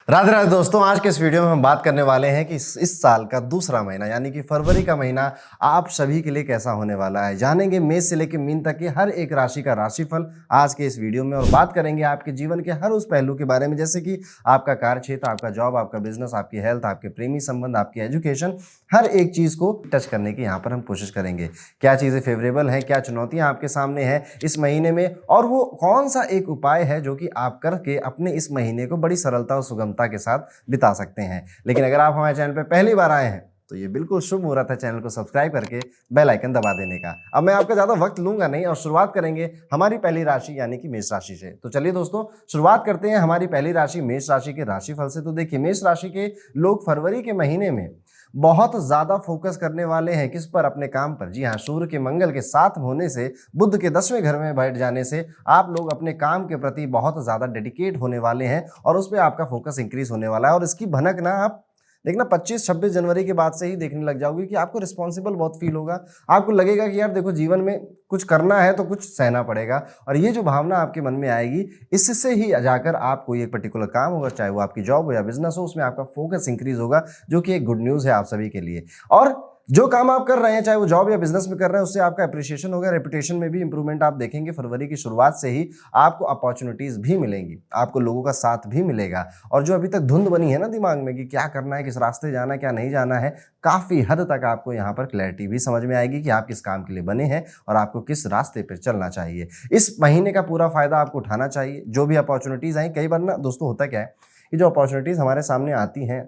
राधे राधे दोस्तों, आज के इस वीडियो में हम बात करने वाले हैं कि इस साल का दूसरा महीना यानी कि फरवरी का महीना आप सभी के लिए कैसा होने वाला है। जानेंगे मेष से लेकर मीन तक की हर एक राशि का राशिफल आज के इस वीडियो में, और बात करेंगे आपके जीवन के हर उस पहलू के बारे में, जैसे कि आपका कार्य क्षेत्र, आपका जॉब, आपका बिजनेस, आपकी हेल्थ, आपके प्रेमी संबंध, आपकी एजुकेशन, हर एक चीज को टच करने की यहाँ पर हम कोशिश करेंगे। क्या चीजें फेवरेबल हैं, क्या चुनौतियां आपके सामने हैं इस महीने में, और वो कौन सा एक उपाय है जो कि आप करके अपने इस महीने को बड़ी सरलता और सुगमता के साथ बिता सकते हैं। लेकिन अगर आप हमारे चैनल पर पहली बार आए हैं तो ये बिल्कुल शुभ मुहूर्त है चैनल को सब्सक्राइब करके बेल आइकन दबा देने का। अब मैं आपका ज्यादा वक्त लूंगा नहीं और शुरुआत करेंगे हमारी पहली राशि यानी कि मेष राशि से। तो चलिए दोस्तों, शुरुआत करते हैं हमारी पहली राशि मेष राशि के राशिफल से। तो देखिए, मेष राशि के लोग फरवरी के महीने में बहुत ज्यादा फोकस करने वाले हैं। किस पर? अपने काम पर। जी हाँ, सूर्य के मंगल के साथ होने से, बुध के 10वें घर में बैठ जाने से आप लोग अपने काम के प्रति बहुत ज्यादा डेडिकेट होने वाले हैं और उस पर आपका फोकस इंक्रीज होने वाला है। और इसकी भनक ना आप देखना 25-26 जनवरी के बाद से ही देखने लग जाओगे कि आपको रिस्पॉन्सिबल बहुत फील होगा। आपको लगेगा कि यार देखो, जीवन में कुछ करना है तो कुछ सहना पड़ेगा, और ये जो भावना आपके मन में आएगी, इससे ही जाकर आप कोई एक पर्टिकुलर काम होगा, चाहे वो आपकी जॉब हो या बिजनेस हो, उसमें आपका फोकस इंक्रीज होगा, जो कि एक गुड न्यूज़ है आप सभी के लिए। और जो काम आप कर रहे हैं, चाहे वो जॉब या बिजनेस में कर रहे हैं, उससे आपका अप्रिशिएशन होगा, रेपुटेशन में भी इंप्रूवमेंट आप देखेंगे। फरवरी की शुरुआत से ही आपको अपॉर्चुनिटीज भी मिलेंगी, आपको लोगों का साथ भी मिलेगा। और जो अभी तक धुंध बनी है ना दिमाग में कि क्या करना है, किस रास्ते जाना है, क्या नहीं जाना है, काफी हद तक आपको यहाँ पर क्लैरिटी भी समझ में आएगी कि आप किस काम के लिए बने हैं और आपको किस रास्ते पर चलना चाहिए। इस महीने का पूरा फायदा आपको उठाना चाहिए। जो भी अपॉर्चुनिटीज आई, कई बार ना दोस्तों होता क्या है कि जो अपॉर्चुनिटीज हमारे सामने आती हैं,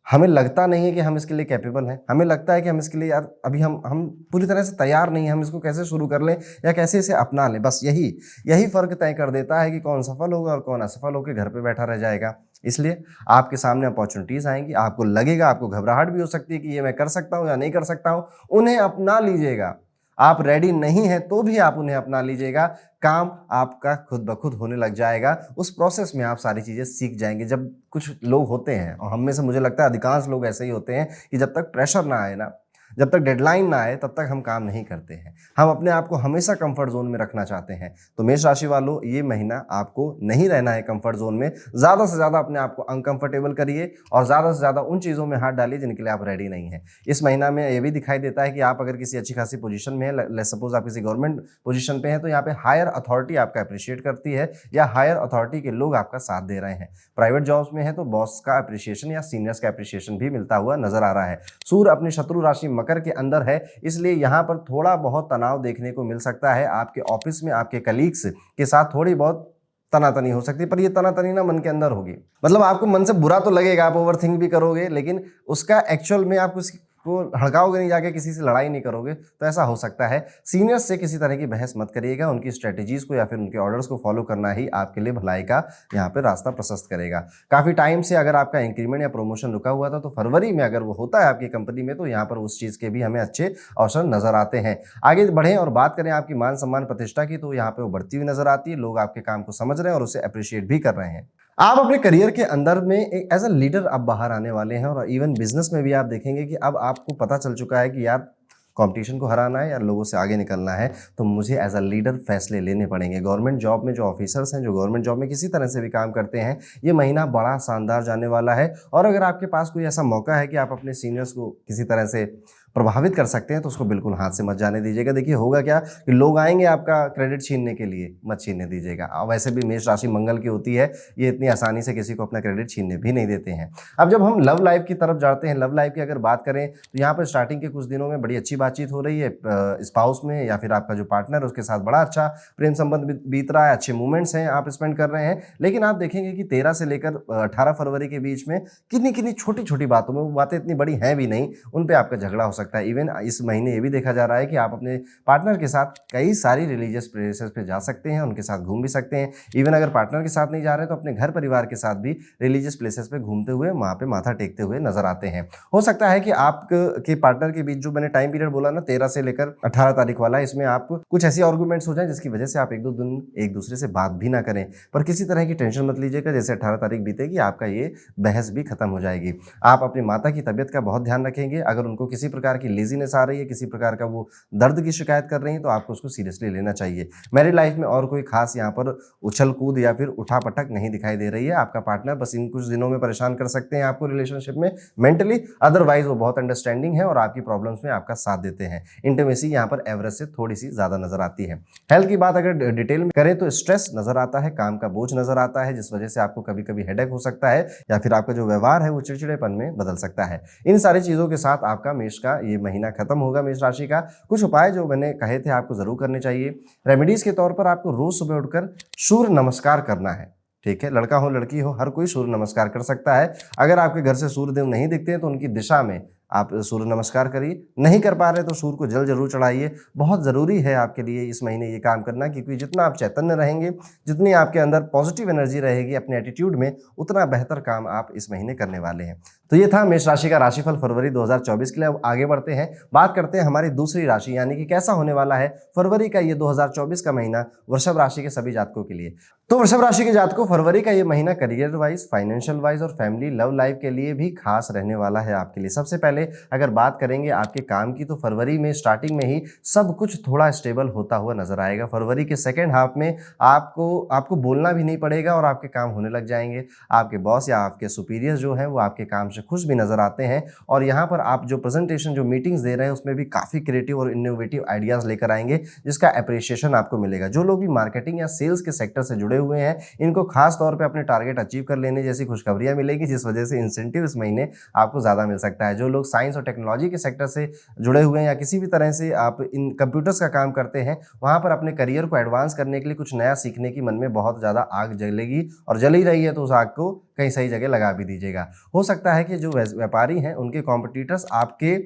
हमें लगता नहीं है कि हम इसके लिए कैपेबल हैं। हमें लगता है कि हम इसके लिए यार अभी हम पूरी तरह से तैयार नहीं हैं, हम इसको कैसे शुरू कर लें या कैसे इसे अपना लें। बस यही फ़र्क तय कर देता है कि कौन सफल होगा और कौन असफल होकर घर पे बैठा रह जाएगा। इसलिए आपके सामने अपॉर्चुनिटीज़ आएंगी, आपको लगेगा, आपको घबराहट भी हो सकती है कि ये मैं कर सकता हूँ या नहीं कर सकता हूँ। उन्हें अपना लीजिएगा। आप रेडी नहीं हैं तो भी आप उन्हें अपना लीजिएगा। काम आपका खुद ब खुद होने लग जाएगा। उस प्रोसेस में आप सारी चीज़ें सीख जाएंगे। जब कुछ लोग होते हैं, और हम में से मुझे लगता है अधिकांश लोग ऐसे ही होते हैं, कि जब तक प्रेशर ना आए ना, जब तक डेडलाइन ना आए, तब तक हम काम नहीं करते हैं। हम अपने आप को हमेशा कंफर्ट जोन में रखना चाहते हैं। तो मेष राशि वालों, ये महीना आपको नहीं रहना है कंफर्ट जोन में। ज़्यादा से ज़्यादा अपने आप को अनकंफर्टेबल करिए और ज़्यादा से ज़्यादा उन चीज़ों में हाथ डालिए जिनके लिए आप रेडी नहीं हैं। इस महीना में ये भी दिखाई देता है कि आप अगर किसी अच्छी खासी पोजीशन में है, सपोज आप किसी गवर्नमेंट पोजीशन पे हैं, तो यहाँ पे हायर अथॉरिटी आपका अप्रिशिएट करती है या हायर अथॉरिटी के लोग आपका साथ दे रहे हैं। प्राइवेट जॉब्स में है तो बॉस का अप्रिशिएशन या सीनियर्स का अप्रिशिएशन भी मिलता हुआ नजर आ रहा है। सूर्य अपनी शत्रु राशि मकर के अंदर है, इसलिए यहाँ पर थोड़ा बहुत तनाव देखने को मिल सकता है। आपके ऑफिस में आपके कलीग्स के साथ थोड़ी बहुत तनातनी हो सकती है, पर ये तनातनी ना मन के अंदर होगी। मतलब आपको मन से बुरा तो लगेगा, आप ओवरथिंक भी करोगे, लेकिन उसका एक्चुअल में आप को हड़काओगे नहीं, जाके किसी से लड़ाई नहीं करोगे। तो ऐसा हो सकता है। सीनियर्स से किसी तरह की बहस मत करिएगा। उनकी स्ट्रेटेजीज को या फिर उनके ऑर्डर्स को फॉलो करना ही आपके लिए भलाई का यहाँ पे रास्ता प्रशस्त करेगा। काफी टाइम से अगर आपका इंक्रीमेंट या प्रमोशन रुका हुआ था, तो फरवरी में अगर वो होता है आपकी कंपनी में, तो यहाँ पर उस चीज के भी हमें अच्छे अवसर नजर आते हैं। आगे बढ़ें और बात करें आपकी मान सम्मान प्रतिष्ठा की, तो यहाँ पे वो बढ़ती हुई नजर आती है। लोग आपके काम को समझ रहे हैं और उसे अप्रिशिएट भी कर रहे हैं। आप अपने करियर के अंदर में एक एज अ लीडर आप बाहर आने वाले हैं, और इवन बिजनेस में भी आप देखेंगे कि अब आपको पता चल चुका है कि यार कंपटीशन को हराना है या लोगों से आगे निकलना है, तो मुझे एज अ लीडर फैसले लेने पड़ेंगे। गवर्नमेंट जॉब में जो ऑफिसर्स हैं, जो गवर्नमेंट जॉब में किसी तरह से भी काम करते हैं, ये महीना बड़ा शानदार जाने वाला है। और अगर आपके पास कोई ऐसा मौका है कि आप अपने सीनियर्स को किसी तरह से प्रभावित कर सकते हैं, तो उसको बिल्कुल हाथ से मत जाने दीजिएगा। देखिए होगा क्या कि लोग आएंगे आपका क्रेडिट छीनने के लिए, मत छीनने दीजिएगा। और वैसे भी मेष राशि मंगल की होती है, ये इतनी आसानी से किसी को अपना क्रेडिट छीनने भी नहीं देते हैं। अब जब हम लव लाइफ की तरफ जाते हैं, लव लाइफ की अगर बात करें, तो यहाँ पर स्टार्टिंग के कुछ दिनों में बड़ी अच्छी बातचीत हो रही है स्पाउस में, या फिर आपका जो पार्टनर है उसके साथ बड़ा अच्छा प्रेम संबंध बीत रहा है, अच्छे मोमेंट्स हैं आप स्पेंड कर रहे हैं। लेकिन आप देखेंगे कि 13 से लेकर 18 फरवरी के बीच में कितनी कितनी छोटी छोटी बातों में, वो बातें इतनी बड़ी हैं भी नहीं, उन पर आपका झगड़ा हो सकता है। इवन इस महीने ये भी देखा जा रहा है कि आप अपने पार्टनर के साथ कई सारी रिलीजियस प्लेसेस पे जा सकते हैं, उनके साथ घूम भी सकते हैं। इवन अगर पार्टनर के साथ नहीं जा रहे तो अपने घर परिवार के साथ भी रिलीजियस प्लेसेस पे घूमते हुए, वहाँ पे माथा टेकते हुए नजर आते हैं। हो सकता है कि आपके पार्टनर के बीच जो मैंने टाइम पीरियड बोला ना, 13 से लेकर 18 तारीख वाला, इसमें आप कुछ ऐसी आर्गूमेंट्स हो जाए जिसकी वजह से आप एक दो दिन एक दूसरे से बात भी ना करें। पर किसी तरह की टेंशन मत लीजिएगा, जैसे 18 तारीख बीतेगी आपका ये बहस भी खत्म हो जाएगी। आप अपनी माता की तबीयत का बहुत ध्यान रखेंगे। अगर उनको किसी प्रकार प्रकार की लेजीनेस आ रही है, किसी प्रकार का वो दर्द की शिकायत कर रही हैं, तो आपको उसको सीरियसली लेना चाहिए। मैरिड लाइफ में और कोई खास यहाँ पर उछल कूद या फिर उठा-पटक नहीं दिखाई दे रही है। आपका पार्टनर बस इन कुछ दिनों में परेशान कर सकते हैं आपको रिलेशनशिप में मेंटली, अदरवाइज़ वो बहुत अंडरस्टैंडिंग है और आपकी प्रॉब्लम्स में आपका साथ देते हैं। इंटीमेसी यहाँ पर एवरेज से थोड़ी-सी ज़्यादा नज़र आती है। हेल्थ की बात अगर डिटेल में करें तो स्ट्रेस नज़र आता है, काम का बोझ नज़र आता है, जिस वजह से आपको कभी-कभी हेडेक हो सकता है या फिर आपका जो व्यवहार है वो चिड़चिड़ेपन में बदल सकता है। इन सारी चीज़ों के साथ आपका मेष का ये महीना खत्म होगा मेष राशि का। कुछ उपाय जो मैंने कहे थे आपको ज़रूर करने चाहिए। रेमेडीज़ के तौर पर आपको रोज़ सुबह उठकर सूर्य नमस्कार करना है। ठीक है, लड़का हो लड़की हो हर कोई सूर्य नमस्कार कर सकता है। अगर आपके घर से सूर्यदेव नहीं दिखते हैं तो उनकी दिशा में आप सूर्य नमस्कार करिए। नहीं कर पा रहे तो सूर्य को जल जरूर चढ़ाइए। बहुत ज़रूरी है आपके लिए इस महीने ये काम करना, क्योंकि जितना आप चैतन्य रहेंगे, जितनी आपके अंदर पॉजिटिव एनर्जी रहेगी अपने एटीट्यूड में, उतना बेहतर काम आप इस महीने करने वाले हैं। तो ये था मेष राशि का राशिफल फरवरी 2024 के लिए। अब आगे बढ़ते हैं, बात करते हैं हमारी दूसरी राशि यानी कि कैसा होने वाला है फरवरी का ये 2024 का महीना वृषभ राशि के सभी जातकों के लिए। तो वृषभ राशि के जातकों, फरवरी का ये महीना करियर वाइज, फाइनेंशियल वाइज और फैमिली लव लाइफ के लिए भी खास रहने वाला है आपके लिए। सबसे पहले अगर बात करेंगे आपके काम की, तो फरवरी में स्टार्टिंग में ही सब कुछ थोड़ा स्टेबल होता हुआ नजर आएगा। फरवरी के सेकेंड हाफ में आपको बोलना भी नहीं पड़ेगा और आपके काम होने लग जाएंगे। आपके बॉस या आपके सुपीरियर जो हैं वो आपके काम से खुश भी नजर आते हैं और यहाँ पर आप जो प्रेजेंटेशन जो मीटिंग्स दे रहे हैं उसमें भी काफ़ी क्रिएटिव और इनोवेटिव आइडियाज़ लेकर आएंगे, जिसका अप्रिशिएशन आपको मिलेगा। जो लोग भी मार्केटिंग या सेल्स के सेक्टर से जुड़े हुए हैं, इनको खास तौर पे अपने टारगेट अचीव कर लेने जैसी खुशखबरियां मिलेगी, जिस वजह से इंसेंटिव इस महीने आपको ज़्यादा मिल सकता है। जो लोग साइंस और टेक्नोलॉजी के सेक्टर से जुड़े हुए हैं या किसी भी तरह से आप इन कंप्यूटर्स का काम करते हैं, वहाँ पर अपने करियर को एडवांस करने के लिए कुछ नया सीखने की मन में बहुत ज़्यादा आग जलेगी और जल ही रही है, तो उस आग को कहीं सही जगह लगा भी दीजिएगा। हो सकता है कि जो व्यापारी हैं उनके कॉम्पिटिटर्स आपके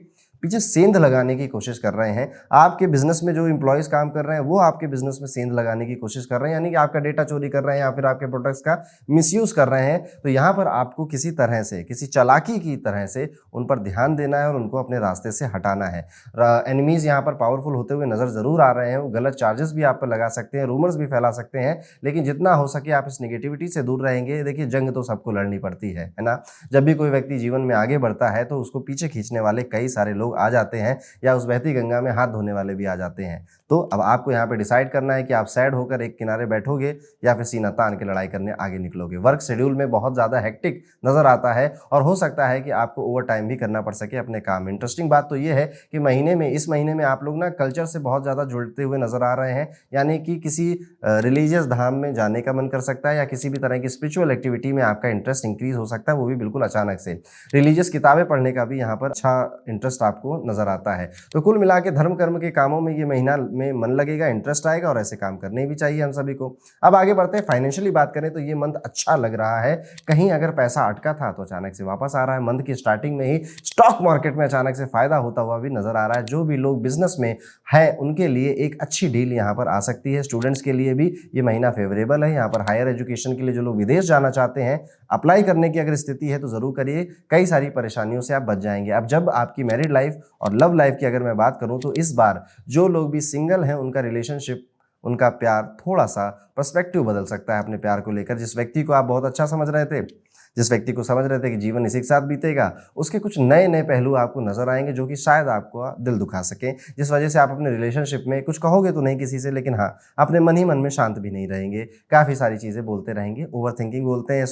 पीछे सेंध लगाने की कोशिश कर रहे हैं। आपके बिजनेस में जो एम्प्लॉयज़ काम कर रहे हैं वो आपके बिजनेस में सेंध लगाने की कोशिश कर रहे हैं, यानी कि आपका डेटा चोरी कर रहे हैं या फिर आपके प्रोडक्ट्स का मिसयूज़ कर रहे हैं। तो यहाँ पर आपको किसी तरह से, किसी चालाकी की तरह से उन पर ध्यान देना है और उनको अपने रास्ते से हटाना है। एनिमीज़ यहाँ पर पावरफुल होते हुए नज़र ज़रूर आ रहे हैं। वो गलत चार्जेस भी आप पर लगा सकते हैं, रूमर्स भी फैला सकते हैं, लेकिन जितना हो सके आप इस नेगेटिविटी से दूर रहेंगे। देखिए, जंग तो सबको लड़नी पड़ती है ना। जब भी कोई व्यक्ति जीवन में आगे बढ़ता है तो उसको पीछे खींचने वाले कई सारे लोग आ जाते हैं या उस बहती गंगा में हाथ धोने वाले भी आ जाते हैं। तो अब आपको यहाँ पे डिसाइड करना है कि आप सैड होकर एक किनारे बैठोगे या फिर सीना तान के लड़ाई करने आगे निकलोगे। वर्क शेड्यूल में बहुत ज़्यादा हेक्टिक नज़र आता है और हो सकता है कि आपको ओवर टाइम भी करना पड़ सके अपने काम में। इंटरेस्टिंग बात तो ये है कि इस महीने में आप लोग ना कल्चर से बहुत ज़्यादा जुड़ते हुए नज़र आ रहे हैं, यानी कि किसी रिलीजियस धाम में जाने का मन कर सकता है या किसी भी तरह की स्पिरिचुअल एक्टिविटी में आपका इंटरेस्ट इंक्रीज हो सकता है, वो भी बिल्कुल अचानक से। रिलीजियस किताबें पढ़ने का भी यहाँ पर अच्छा इंटरेस्ट आपको नज़र आता है। तो कुल मिला के धर्म कर्म के कामों में ये महीना में मन लगेगा, इंटरेस्ट आएगा और ऐसे काम करने भी चाहिए हम सभी को। अब आगे बढ़ते हैं, फाइनेंशियली बात करें तो ये मंथ अच्छा लग रहा है। कहीं अगर पैसा अटका था तो अचानक से वापस आ रहा है। मंथ की स्टार्टिंग में ही स्टॉक मार्केट में अचानक से फायदा होता हुआ भी नजर आ रहा है। जो भी लोग बिजनेस में है उनके लिए एक अच्छी डील यहाँ पर आ सकती है। स्टूडेंट्स के लिए भी ये महीना फेवरेबल है। यहाँ पर हायर एजुकेशन के लिए जो लोग विदेश जाना चाहते हैं, अप्लाई करने की अगर स्थिति है तो ज़रूर करिए, कई सारी परेशानियों से आप बच जाएंगे। अब जब आपकी मैरिड लाइफ और लव लाइफ की अगर मैं बात करूं तो इस बार जो लोग भी सिंगल हैं उनका रिलेशनशिप, उनका प्यार थोड़ा सा पर्सपेक्टिव बदल सकता है अपने प्यार को लेकर। जिस व्यक्ति को आप बहुत अच्छा समझ रहे थे, जिस व्यक्ति को समझ रहे थे कि जीवन इसी के साथ बीतेगा, उसके कुछ नए नए पहलू आपको नजर आएंगे जो कि शायद आपको दिल दुखा सकें, जिस वजह से आप अपने रिलेशनशिप में कुछ कहोगे तो नहीं किसी से, लेकिन हाँ अपने मन ही मन में शांत भी नहीं रहेंगे, काफ़ी सारी चीज़ें बोलते रहेंगे। ओवर थिंकिंग बोलते हैं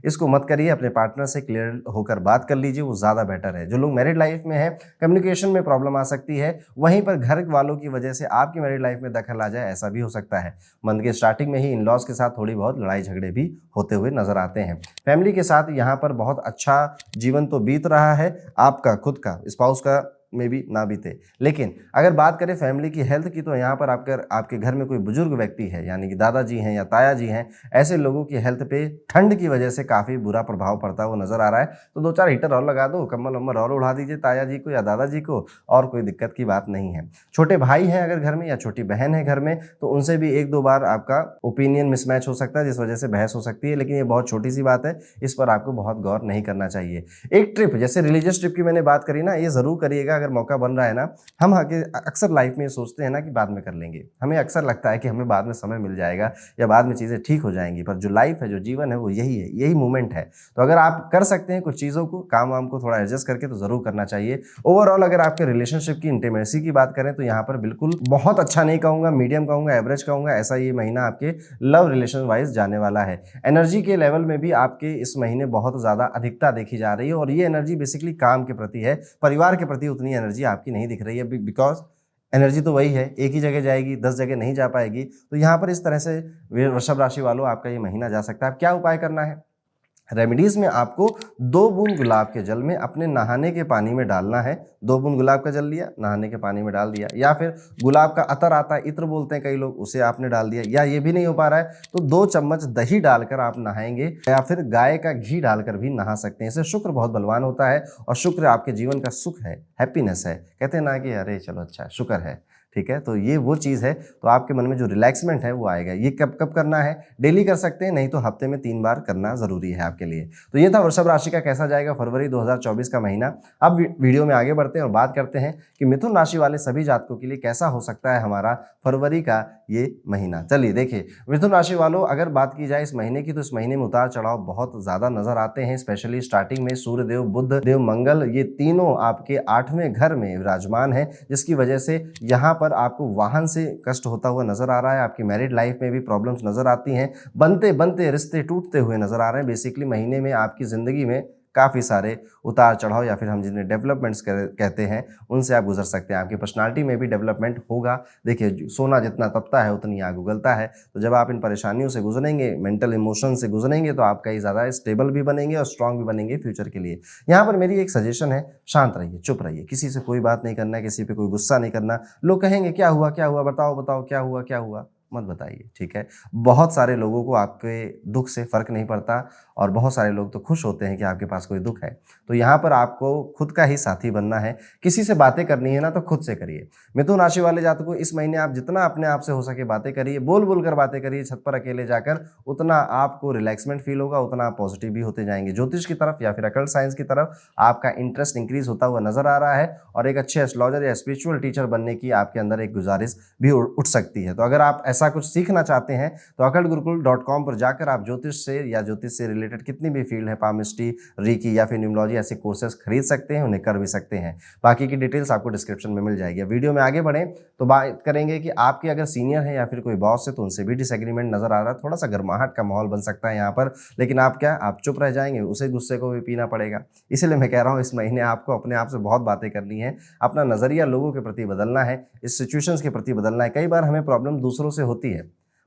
इसको मत करिए। अपने पार्टनर से क्लियर होकर बात कर लीजिए, वो ज़्यादा बेटर है। जो लोग मैरिड लाइफ में है, कम्युनिकेशन में प्रॉब्लम आ सकती है, वहीं पर घर वालों की वजह से आपकी मैरिड लाइफ में दखल आ जाए, ऐसा भी हो सकता है। मंथ के स्टार्टिंग में ही इन लॉज के साथ थोड़ी बहुत लड़ाई झगड़े भी होते हुए नजर आते हैं। फैमिली के साथ यहाँ पर बहुत अच्छा जीवन तो बीत रहा है, आपका खुद का, स्पाउस का में भी ना बीते। लेकिन अगर बात करें फैमिली की हेल्थ की, तो यहाँ पर आपके घर में कोई बुजुर्ग व्यक्ति है, यानी कि दादाजी हैं या ताया जी हैं, ऐसे लोगों की हेल्थ पे ठंड की वजह से काफ़ी बुरा प्रभाव पड़ता हुआ नजर आ रहा है। तो 2-4 हीटर और लगा दो, कम्बल वम्बल और उड़ा दीजिए ताया जी को या दादाजी को, और कोई दिक्कत की बात नहीं है। छोटे भाई हैं अगर घर में या छोटी बहन है घर में, तो उनसे भी 1-2 बार आपका ओपिनियन मिसमैच हो सकता है, जिस वजह से बहस हो सकती है, लेकिन ये बहुत छोटी सी बात है, इस पर आपको बहुत गौर नहीं करना चाहिए। एक ट्रिप, जैसे रिलीजियस ट्रिप की मैंने बात करी ना, ये ज़रूर करिएगा अगर मौका बन रहा है ना, हम अक्सर लाइफ में ये सोचते हैं ना कि बाद में कर लेंगे। हमें अक्सर लगता है कि हमें बाद में समय मिल जाएगा या बाद में चीज़ें ठीक हो जाएँगी, पर जो लाइफ है, जो जीवन है, वो यही है, यही मोमेंट है। तो अगर आप कर सकते हैं कुछ चीज़ों को, काम-वाम को थोड़ा एडजस्ट करके, तो ज़रूर करना चाहिए। ओवरऑल अगर आपके रिलेशनशिप की इंटीमेसी की बात करें तो यहाँ पर बिल्कुल बहुत अच्छा नहीं कहूँगा, मीडियम कहूँगा, एवरेज कहूँगा, ऐसा ये महीना आपके लव रिलेशन वाइज़ जाने वाला है। एनर्जी के लेवल में भी आपके इस महीने बहुत ज़्यादा अधिकता देखी जा रही है और ये एनर्जी बेसिकली काम के प्रति है, परिवार के प्रति उतनी एनर्जी आपकी नहीं दिख रही है बिकॉज़ एनर्जी तो वही है, एक ही जगह जाएगी, 10 जगह नहीं जा पाएगी। तो यहाँ पर इस तरह से वृषभ राशि वालों आपका ये महीना जा सकता है। अब क्या उपाय करना है? रेमेडीज़ में आपको 2 बूंद गुलाब के जल में अपने नहाने के पानी में डालना है। 2 बूंद गुलाब का जल लिया, नहाने के पानी में डाल दिया, या फिर गुलाब का अतर आता है, इत्र बोलते हैं कई लोग, उसे आपने डाल दिया, या ये भी नहीं हो पा रहा है तो 2 चम्मच दही डालकर आप नहाएंगे, या फिर गाय का घी डालकर भी नहा सकते हैं। इससे शुक्र बहुत बलवान होता है और शुक्र आपके जीवन का सुख है, हैप्पीनेस है। कहते हैं ना कि अरे चलो अच्छा है, शुक्र है, ठीक है। तो ये वो चीज़ है, तो आपके मन में जो रिलैक्समेंट है वो आएगा। ये कब कब करना है? डेली कर सकते हैं, नहीं तो हफ्ते में 3 बार करना ज़रूरी है आपके लिए। तो ये था वृषभ राशि का कैसा जाएगा फरवरी 2024 का महीना। अब वीडियो में आगे बढ़ते हैं और बात करते हैं कि मिथुन राशि वाले सभी जातकों के लिए कैसा हो सकता है हमारा फरवरी का ये महीना। चलिए देखिए, मिथुन राशि वालों अगर बात की जाए इस महीने की, तो इस महीने में उतार चढ़ाव बहुत ज़्यादा नजर आते हैं। स्पेशली स्टार्टिंग में सूर्यदेव, बुध देव, मंगल, ये तीनों आपके 8वें घर में विराजमान है, जिसकी वजह से यहाँ पर आपको वाहन से कष्ट होता हुआ नजर आ रहा है। आपकी मैरिड लाइफ में भी प्रॉब्लम्स नजर आती हैं, बनते बनते रिश्ते टूटते हुए नजर आ रहे हैं। बेसिकली महीने में आपकी जिंदगी में काफ़ी सारे उतार चढ़ाव या फिर हम जिन्हें डेवलपमेंट्स कहते हैं, उनसे आप गुजर सकते हैं। आपकी पर्सनालिटी में भी डेवलपमेंट होगा। देखिए, सोना जितना तपता है उतनी आग उगलता है। तो जब आप इन परेशानियों से गुजरेंगे, मेंटल इमोशन से गुजरेंगे, तो आप कहीं ज़्यादा स्टेबल भी बनेंगे और स्ट्रांग भी बनेंगे फ्यूचर के लिए। यहाँ पर मेरी एक सजेशन है, शांत रहिए, चुप रहिए, किसी से कोई बात नहीं करना है, किसी पे कोई गुस्सा नहीं करना। लोग कहेंगे क्या हुआ, क्या हुआ, बताओ बताओ, क्या हुआ, क्या हुआ, मत बताइए, ठीक है। बहुत सारे लोगों को आपके दुख से फ़र्क नहीं पड़ता और बहुत सारे लोग तो खुश होते हैं कि आपके पास कोई दुख है। तो यहाँ पर आपको खुद का ही साथी बनना है। किसी से बातें करनी है ना, तो खुद से करिए। मिथुन राशि वाले जातकों, इस महीने आप जितना अपने आप से हो सके बातें करिए, बोल बोल कर बातें करिए छत पर अकेले जाकर, उतना आपको रिलैक्समेंट फील होगा, उतना आप पॉजिटिव भी होते जाएंगे। ज्योतिष की तरफ या फिर अकल्ट साइंस की तरफ आपका इंटरेस्ट इंक्रीज होता हुआ नजर आ रहा है और एक अच्छे एस्ट्रोलॉजर या स्पिरिचुअल टीचर बनने की आपके अंदर एक गुजारिश भी उठ सकती है। तो अगर आप ऐसा कुछ सीखना चाहते हैं तो occult-gurukul.com पर जाकर आप ज्योतिष से या ज्योतिष से रिलेटेड कितनी भी फील्ड है, पामिस्ट्री, रीकी या फिर न्यूमरोलॉजी, ऐसे कोर्सेज खरीद सकते हैं, उन्हें कर भी सकते हैं। बाकी की डिटेल्स आपको डिस्क्रिप्शन में मिल जाएगी। वीडियो में आगे बढ़ें तो बात करेंगे कि आपके अगर सीनियर है या फिर कोई बॉस है तो उनसे भी डिसएग्रीमेंट नजर आ रहा है। थोड़ा सा गर्माहट का माहौल बन सकता है यहाँ पर, लेकिन आप चुप रह जाएंगे, उसे गुस्से को भी पीना पड़ेगा। इसलिए मैं कह रहा हूँ इस महीने आपको अपने आप से बहुत बातें करनी है, अपना नजरिया लोगों के प्रति बदलना है, इस सिचुएशंस के प्रति बदलना है। कई बार हमें प्रॉब्लम दूसरों से होती है,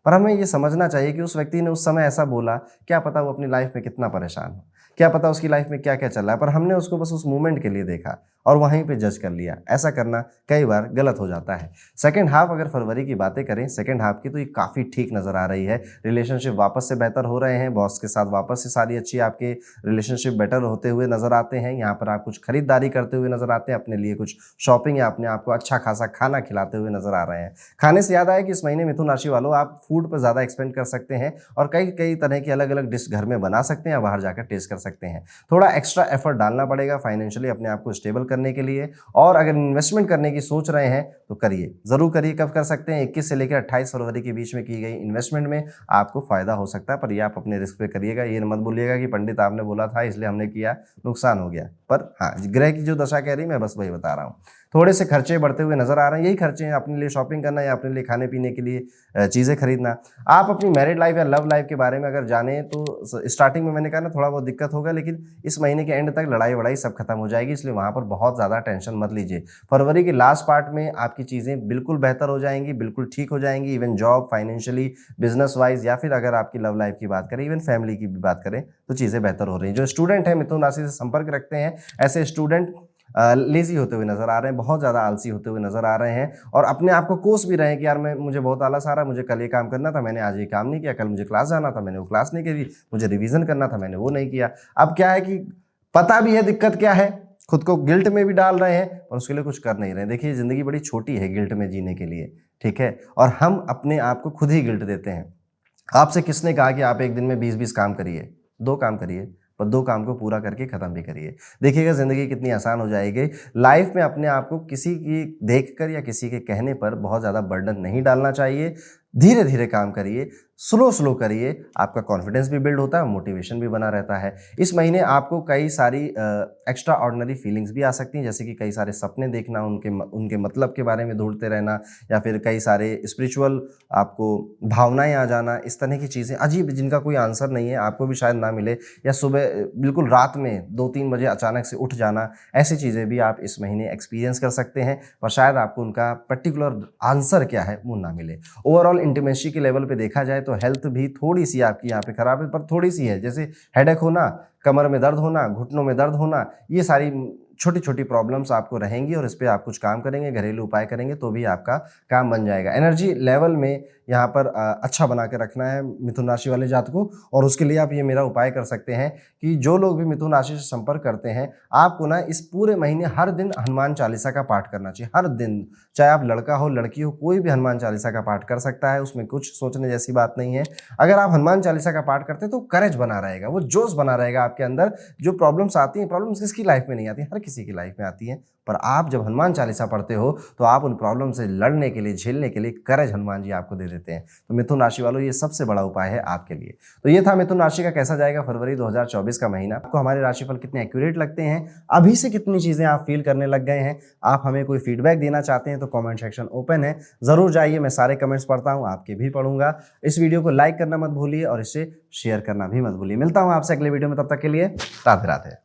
पर हमें ये समझना चाहिए कि उस व्यक्ति ने उस समय ऐसा बोला, क्या पता वो अपनी लाइफ में कितना परेशान हो, क्या पता उसकी लाइफ में क्या क्या चल रहा है, पर हमने उसको बस उस मोमेंट के लिए देखा और वहीं पे जज कर लिया। ऐसा करना कई बार गलत हो जाता है। सेकंड हाफ अगर फरवरी की बातें करें, सेकंड हाफ की, तो ये काफ़ी ठीक नज़र आ रही है। रिलेशनशिप वापस से बेहतर हो रहे हैं, बॉस के साथ वापस से सारी अच्छी आपके रिलेशनशिप बेटर होते हुए नज़र आते हैं। यहाँ पर आप कुछ खरीदारी करते हुए नज़र आते हैं, अपने लिए कुछ शॉपिंग या अपने आप को अच्छा खासा खाना खिलाते हुए नज़र आ रहे हैं। खाने से याद आया कि इस महीने मिथुन राशि वालों आप फूड पर ज़्यादा एक्सपेंड कर सकते हैं और कई कई तरह की अलग अलग डिश घर में बना सकते हैं या बाहर जाकर टेस्ट कर सकते हैं। थोड़ा एक्स्ट्रा एफर्ट डालना पड़ेगा फाइनेंशियली अपने आप को स्टेबल करने के लिए, और अगर इन्वेस्टमेंट करने की सोच रहे हैं तो करिए, ज़रूर करिए। कब कर सकते हैं? 21 से लेकर 28 फरवरी के बीच में की गई इन्वेस्टमेंट में आपको फ़ायदा हो सकता है, पर ये आप अपने रिस्क पे करिएगा। ये मत बोलिएगा कि पंडित आपने बोला था इसलिए हमने किया, नुकसान हो गया। पर हाँ, ग्रह की जो दशा कह रही मैं बस वही बता रहा हूँ। थोड़े से खर्चे बढ़ते हुए नजर आ रहे हैं, यही खर्चे हैं अपने लिए शॉपिंग करना या अपने लिए खाने पीने के लिए चीज़ें खरीदना। आप अपनी मैरिड लाइफ या लव लाइफ के बारे में अगर जाने तो स्टार्टिंग में मैंने कहा ना थोड़ा बहुत दिक्कत होगा, लेकिन इस महीने के एंड तक लड़ाई वड़ाई सब खत्म हो जाएगी, इसलिए वहाँ पर बहुत ज़्यादा टेंशन मत लीजिए। फरवरी के लास्ट पार्ट में आपकी चीज़ें बिल्कुल बेहतर हो जाएंगी, बिल्कुल ठीक हो जाएंगी। Even job, financially, business wise, या फिर अगर आपकी लव लाइफ की बात करें, इवन फैमिली की भी बात करें, तो चीज़ें बेहतर हो रही हैं। जो स्टूडेंट है मिथुन राशि से संपर्क रखते हैं, ऐसे स्टूडेंट लेज़ी होते हुए नज़र आ रहे हैं, बहुत ज़्यादा आलसी होते हुए नज़र आ रहे हैं और अपने आप को कोस भी रहे हैं कि यार मुझे बहुत आलस आ रहा है, मुझे कल ये काम करना था, मैंने आज ये काम नहीं किया, कल मुझे क्लास जाना था, मैंने वो क्लास नहीं करी, मुझे रिवीजन करना था, मैंने वो नहीं किया। अब क्या है कि पता भी है दिक्कत क्या है, खुद को गिल्ट में भी डाल रहे हैं और उसके लिए कुछ कर नहीं रहे। देखिए, ज़िंदगी बड़ी छोटी है गिल्ट में जीने के लिए, ठीक है, और हम अपने आप को खुद ही गिल्ट देते हैं। आपसे किसने कहा कि आप एक दिन में 20-20 काम करिए? 2 काम करिए, पर 2 काम को पूरा करके ख़त्म भी करिए। देखिएगा ज़िंदगी कितनी आसान हो जाएगी। लाइफ में अपने आप को किसी की देखकर या किसी के कहने पर बहुत ज़्यादा बर्डन नहीं डालना चाहिए। धीरे-धीरे काम करिए, स्लो करिए, आपका कॉन्फिडेंस भी बिल्ड होता है, मोटिवेशन भी बना रहता है। इस महीने आपको कई सारी एक्स्ट्रा ऑर्डिनरी फीलिंग्स भी आ सकती हैं, जैसे कि कई सारे सपने देखना, उनके मतलब के बारे में ढूँढते रहना, या फिर कई सारे स्पिरिचुअल आपको भावनाएँ आ जाना, इस तरह की चीज़ें अजीब जिनका कोई आंसर नहीं है, आपको भी शायद ना मिले, या सुबह बिल्कुल रात में 2-3 बजे अचानक से उठ जाना, ऐसी चीज़ें भी आप इस महीने एक्सपीरियंस कर सकते हैं, और शायद आपको उनका पर्टिकुलर आंसर क्या है वो ना मिले। ओवरऑल इंटीमेसी के लेवल पे देखा जाए तो हेल्थ भी थोड़ी-सी आपकी यहाँ पे खराब है, पर थोड़ी-सी है। जैसे हेडेक होना, कमर में दर्द होना, घुटनों में दर्द होना, ये सारी छोटी-छोटी प्रॉब्लम्स आपको रहेंगी, और इस पे आप कुछ काम करेंगे, घरेलू उपाय करेंगे तो भी आपका काम बन जाएगा। एनर्जी लेवल में यहाँ पर अच्छा बना के रखना है मिथुन राशि वाले जातकों, और उसके लिए आप ये मेरा उपाय कर सकते हैं कि जो लोग भी मिथुन राशि से संपर्क करते हैं, आपको ना इस पूरे महीने हर दिन हनुमान चालीसा का पाठ करना चाहिए। हर दिन, चाहे आप लड़का हो, लड़की हो, कोई भी हनुमान चालीसा का पाठ कर सकता है, उसमें कुछ सोचने जैसी बात नहीं है। अगर आप हनुमान चालीसा का पाठ करते हैं तो करेज बना रहेगा, वो जोश बना रहेगा आपके अंदर। जो प्रॉब्लम्स आती हैं, प्रॉब्लम्स किसकी लाइफ में नहीं आती, हर किसी की लाइफ में आती हैं, पर आप जब हनुमान चालीसा पढ़ते हो तो आप उन प्रॉब्लम से लड़ने के लिए, झेलने के लिए करेज हनुमान जी आपको दे देते हैं। तो मिथुन राशि वालों, ये सबसे बड़ा उपाय है आपके लिए। तो ये था मिथुन राशि का कैसा जाएगा फरवरी 2024 का महीना। आपको हमारे राशिफल कितने एक्यूरेट लगते हैं, अभी से कितनी चीज़ें आप फील करने लग गए हैं, आप हमें कोई फीडबैक देना चाहते हैं तो कमेंट सेक्शन ओपन है, ज़रूर जाइए, मैं सारे कमेंट्स पढ़ता हूँ, आपके भी पढ़ूंगा। इस वीडियो को लाइक करना मत भूलिए और इसे शेयर करना भी मत भूलिए। मिलता हूँ आपसे अगले वीडियो में, तब तक के लिए राधे राधे।